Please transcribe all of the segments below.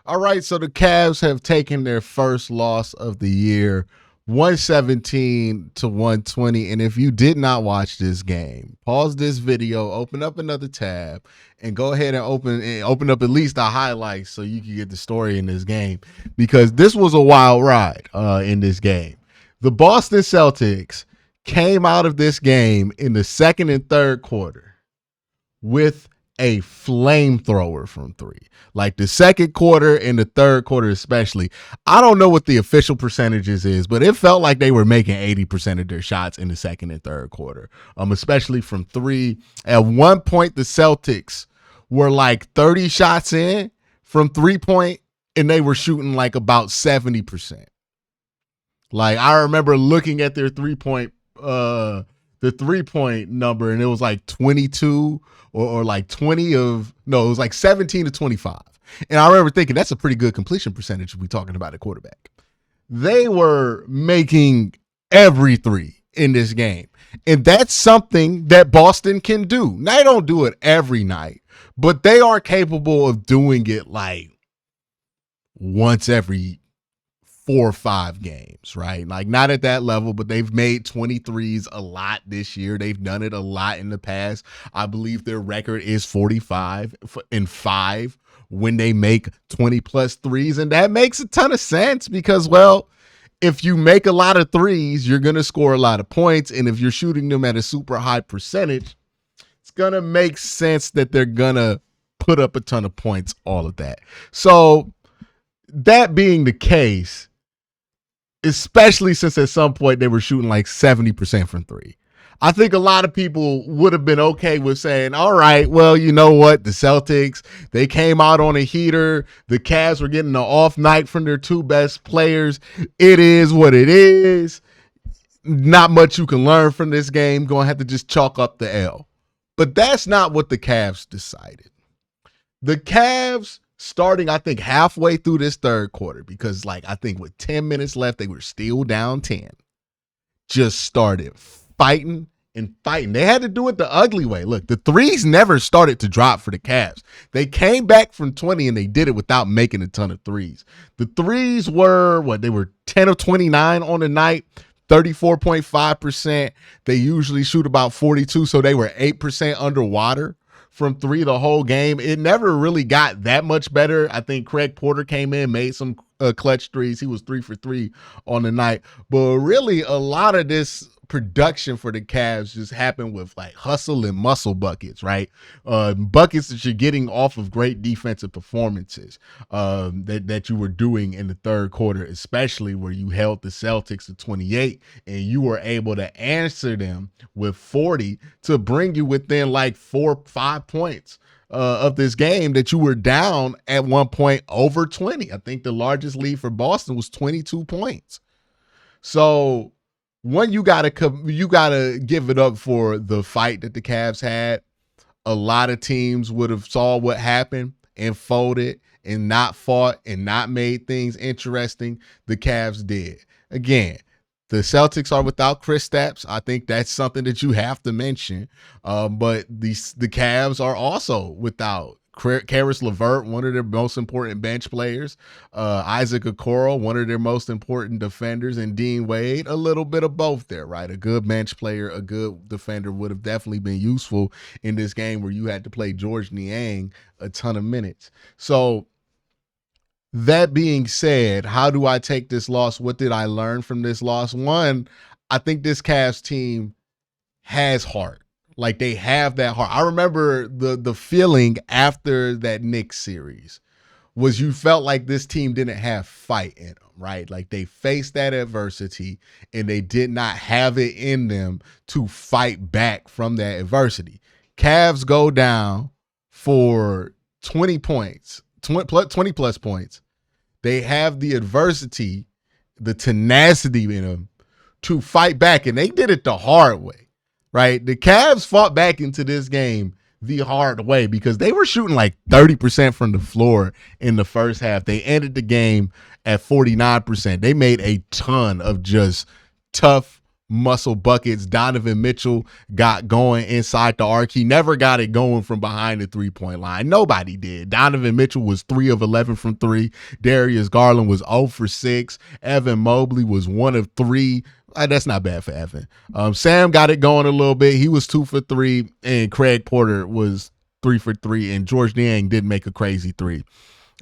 All right, so the Cavs have taken their first loss of the year, 117 to 120. And if you did not watch this game, pause this video, open up another tab, and go ahead and open up at least the highlights so you can get the story in this game, because this was a wild ride in this game. The Boston Celtics came out of this game in the second and third quarter with a flamethrower from three. Like the second quarter and the third quarter especially. I don't know what the official percentages is, but it felt like they were making 80% of their shots in the second and third quarter, especially from three. At one point, the Celtics were like 30 shots in from 3-point, and they were shooting like about 70%. Like I remember looking at their the 3-point number, and it was like 22 or like 20 of, no, it was like 17 to 25. And I remember thinking that's a pretty good completion percentage if we're talking about a quarterback. They were making every three in this game. And that's something that Boston can do. They don't do it every night, but they are capable of doing it like once every 4 or 5 games, right? Like not at that level, but they've made 23s a lot this year. They've done it a lot in the past. I believe their record is 45-5 when they make 20 plus threes. And that makes a ton of sense because, well, if you make a lot of threes, you're going to score a lot of points. And if you're shooting them at a super high percentage, it's going to make sense that they're going to put up a ton of points, all of that. So that being the case, especially since at some point they were shooting like 70% from three, I think a lot of people would have been okay with saying, all right, well, you know what? The Celtics, they came out on a heater. The Cavs were getting an off night from their two best players. It is what it is. Not much you can learn from this game. Going to have to just chalk up the L. But that's not what the Cavs decided. The Cavs, starting, I think, halfway through this third quarter, because like I think with 10 minutes left, they were still down 10, just started fighting and fighting. They had to do it the ugly way. Look, the threes never started to drop for the Cavs. They came back from 20 and they did it without making a ton of threes. The threes were, they were 10 of 29 on the night, 34.5%. They usually shoot about 42, so they were 8% underwater from three the whole game. It never really got that much better. I think Craig Porter came in, made some clutch threes. He was 3 for 3 on the night. But really, a lot of this production for the Cavs just happened with like hustle and muscle buckets, right? Buckets that you're getting off of great defensive performances that you were doing in the third quarter, especially where you held the Celtics to 28 and you were able to answer them with 40 to bring you within like 4 or 5 points of this game that you were down at one point over 20. I think the largest lead for Boston was 22 points. So one, you gotta give it up for the fight that the Cavs had. A lot of teams would have saw what happened and folded and not fought and not made things interesting. The Cavs did. Again, the Celtics are without Kristaps. I think that's something that you have to mention. But the Cavs are also without Karis LeVert, one of their most important bench players, Isaac Okoro, one of their most important defenders, and Dean Wade, a little bit of both there, right? A good bench player, a good defender would have definitely been useful in this game where you had to play George Niang a ton of minutes. So that being said, how do I take this loss? What did I learn from this loss? One, I think this Cavs team has heart. Like they have that heart. I remember the feeling after that Knicks series was you felt like this team didn't have fight in them, right? Like they faced that adversity and they did not have it in them to fight back from that adversity. Cavs go down for 20 points, 20 plus points. They have the adversity, the tenacity in them to fight back, and they did it the hard way. Right, the Cavs fought back into this game the hard way because they were shooting like 30% from the floor in the first half. They ended the game at 49%. They made a ton of just tough muscle buckets. Donovan Mitchell got going inside the arc. He never got it going from behind the 3-point line. Nobody did. Donovan Mitchell was 3 of 11 from 3. Darius Garland was 0 for 6. Evan Mobley was 1 of 3. That's not bad for Evan. Sam got it going a little bit. He was 2 for 3, and Craig Porter was 3 for 3, and George Niang did make a crazy 3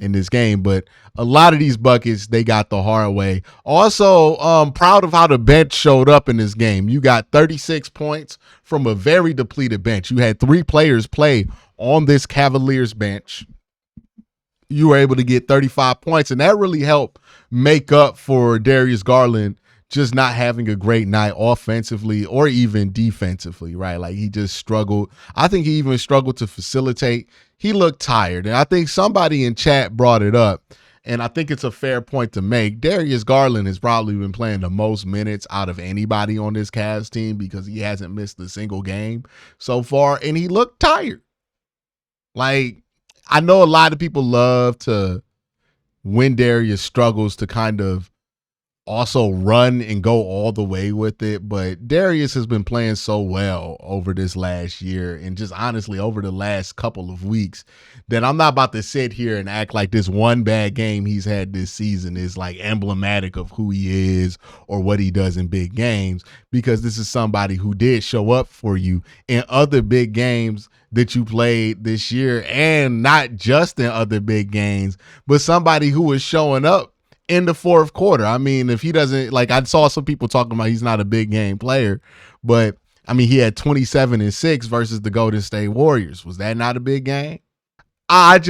in this game. But a lot of these buckets, they got the hard way. Also, proud of how the bench showed up in this game. You got 36 points from a very depleted bench. You had 3 players play on this Cavaliers bench. You were able to get 35 points, and that really helped make up for Darius Garland just not having a great night offensively or even defensively, right? Like, he just struggled. I think he even struggled to facilitate. He looked tired. And I think somebody in chat brought it up, and I think it's a fair point to make. Darius Garland has probably been playing the most minutes out of anybody on this Cavs team because he hasn't missed a single game so far, and he looked tired. Like, I know a lot of people love to, when Darius struggles, to kind of also run and go all the way with it, but Darius has been playing so well over this last year and just honestly over the last couple of weeks that I'm not about to sit here and act like this one bad game he's had this season is like emblematic of who he is or what he does in big games, because this is somebody who did show up for you in other big games that you played this year, and not just in other big games, but somebody who was showing up in the fourth quarter. I mean, if he doesn't, like, I saw some people talking about he's not a big game player, but I mean, he had 27 and 6 versus the Golden State Warriors. Was that not a big game? I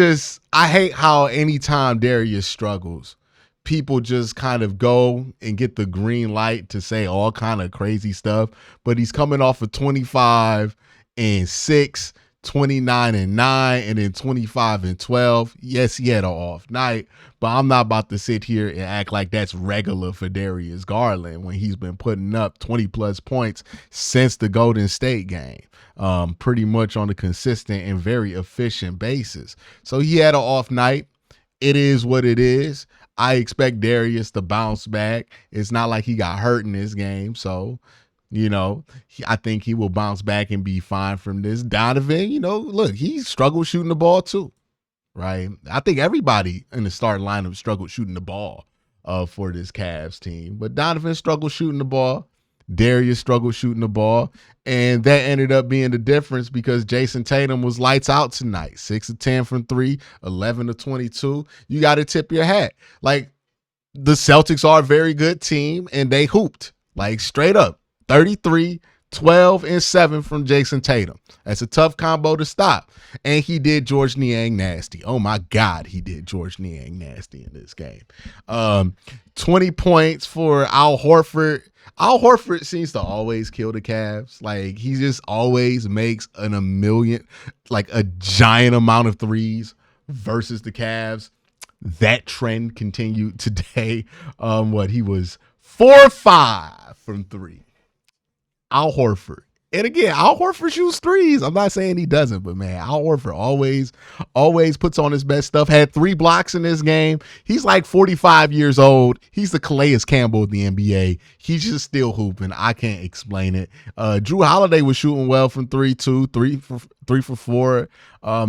hate how anytime Darius struggles, people just kind of go and get the green light to say all kind of crazy stuff, but he's coming off of 25 and 6, 29 and 9, and then 25 and 12. Yes, he had an off night, but I'm not about to sit here and act like that's regular for Darius Garland when he's been putting up 20 plus points since the Golden State game, pretty much on a consistent and very efficient basis. So he had an off night. It is what it is. I expect Darius to bounce back. It's not like he got hurt in this game, so I think he will bounce back and be fine from this. Donovan, look, he struggled shooting the ball too, right? I think everybody in the starting lineup struggled shooting the ball for this Cavs team. But Donovan struggled shooting the ball. Darius struggled shooting the ball. And that ended up being the difference because Jason Tatum was lights out tonight. 6 of 10 from 3, 11 of 22. You got to tip your hat. Like, the Celtics are a very good team, and they hooped. Like, straight up. 33, 12, and 7 from Jason Tatum. That's a tough combo to stop. And he did George Niang nasty. Oh, my God, he did George Niang nasty in this game. 20 points for Al Horford. Al Horford seems to always kill the Cavs. Like, he just always makes a giant amount of threes versus the Cavs. That trend continued today. He was 4-5 from 3. Al Horford. And again, Al Horford shoots threes. I'm not saying he doesn't, but man, Al Horford always puts on his best stuff. Had 3 blocks in this game. He's like 45 years old. He's the Calais Campbell of the NBA. He's just still hooping. I can't explain it. Drew Holiday was shooting well from 3 too. 3 for 4.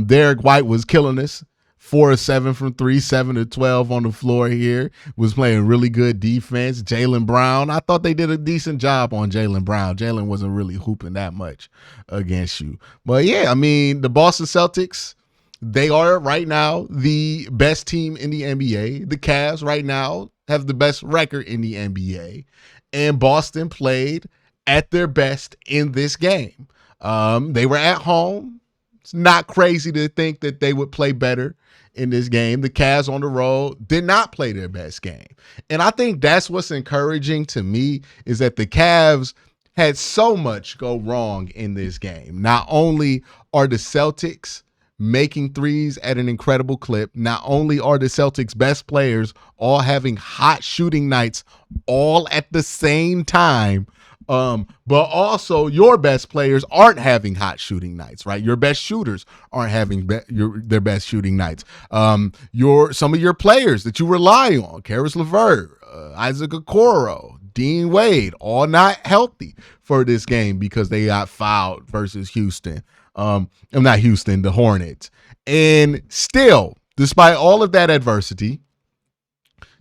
Derek White was killing us. 4 of 7 from 3, 7 of 12 on the floor here. Was playing really good defense. Jaylen Brown, I thought they did a decent job on Jaylen Brown. Jaylen wasn't really hooping that much against you. But yeah, I mean, the Boston Celtics, they are right now the best team in the NBA. The Cavs right now have the best record in the NBA. And Boston played at their best in this game. They were at home. It's not crazy to think that they would play better in this game. The Cavs on the road did not play their best game. And I think that's what's encouraging to me, is that the Cavs had so much go wrong in this game. Not only are the Celtics making threes at an incredible clip, not only are the Celtics' best players all having hot shooting nights all at the same time, but also your best players aren't having hot shooting nights, right? Your best shooters aren't having their best shooting nights. Some of your players that you rely on, Karis LeVert, Isaac Okoro, Dean Wade, all not healthy for this game because they got fouled versus Houston. I'm not Houston, the Hornets. And still, despite all of that adversity,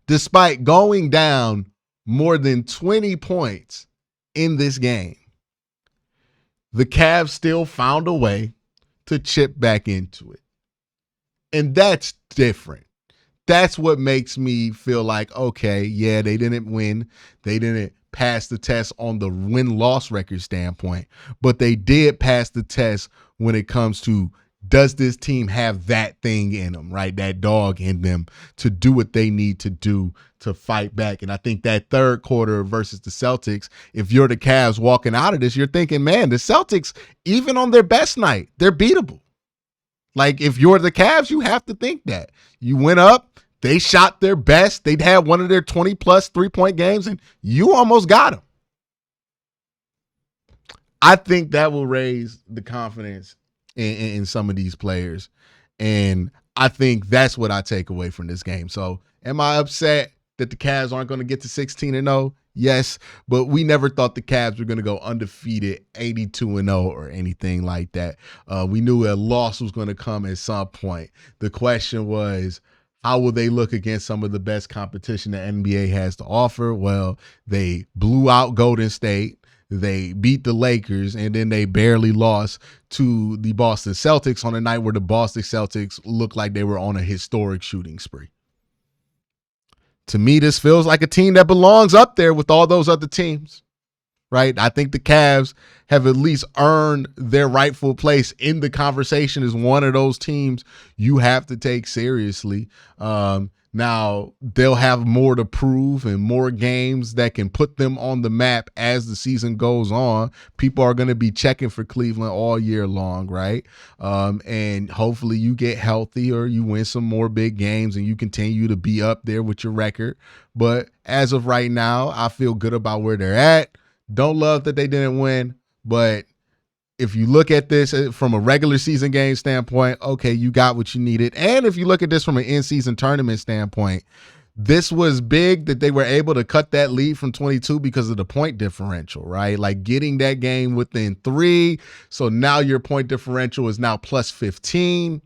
despite going down more than 20 points in this game, the Cavs still found a way to chip back into it. And that's different. That's what makes me feel like, okay, yeah, they didn't win. They didn't pass the test on the win-loss record standpoint, but they did pass the test when it comes to, does this team have that thing in them, right? That dog in them to do what they need to do to fight back. And I think that third quarter versus the Celtics, if you're the Cavs walking out of this, you're thinking, man, the Celtics, even on their best night, they're beatable. Like, if you're the Cavs, you have to think that. You went up, they shot their best, they'd had one of their 20-plus three-point games, and you almost got them. I think that will raise the confidence in some of these players, and I think that's what I take away from this game. So, am I upset that the Cavs aren't going to get to 16-0? Yes, but we never thought the Cavs were going to go undefeated 82-0 or anything like that. We knew a loss was going to come at some point. The question was, how will they look against some of the best competition the NBA has to offer? Well, they blew out Golden State. They beat the Lakers, and then they barely lost to the Boston Celtics on a night where the Boston Celtics looked like they were on a historic shooting spree. To me, this feels like a team that belongs up there with all those other teams, right? I think the Cavs have at least earned their rightful place in the conversation as one of those teams you have to take seriously. Now, they'll have more to prove and more games that can put them on the map as the season goes on. People are going to be checking for Cleveland all year long, right? And hopefully you get healthy or you win some more big games and you continue to be up there with your record. But as of right now, I feel good about where they're at. Don't love that they didn't win, but if you look at this from a regular season game standpoint, okay, you got what you needed. And if you look at this from an in-season tournament standpoint, this was big that they were able to cut that lead from 22 because of the point differential, right? Like getting that game within 3. So now your point differential is now plus 15.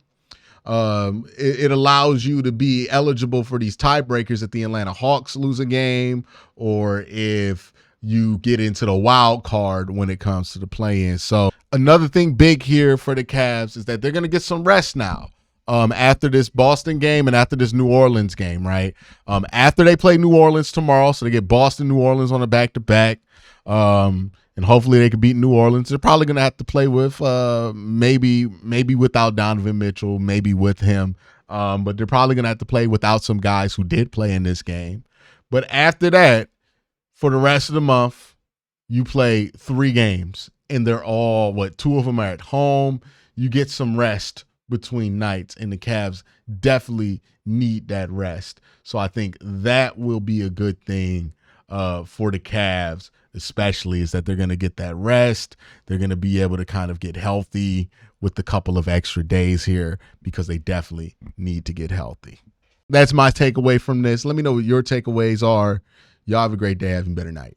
It allows you to be eligible for these tiebreakers if the Atlanta Hawks lose a game or if you get into the wild card when it comes to the play-in. So another thing big here for the Cavs is that they're going to get some rest now after this Boston game and after this New Orleans game, right? After they play New Orleans tomorrow, so they get Boston, New Orleans on a back-to-back, and hopefully they can beat New Orleans. They're probably going to have to play with maybe without Donovan Mitchell, maybe with him, but they're probably going to have to play without some guys who did play in this game. But after that, for the rest of the month, you play 3 games, and they're all, 2 of them are at home. You get some rest between nights, and the Cavs definitely need that rest. So I think that will be a good thing for the Cavs, especially, is that they're going to get that rest. They're going to be able to kind of get healthy with a couple of extra days here because they definitely need to get healthy. That's my takeaway from this. Let me know what your takeaways are. Y'all have a great day. Have a better night.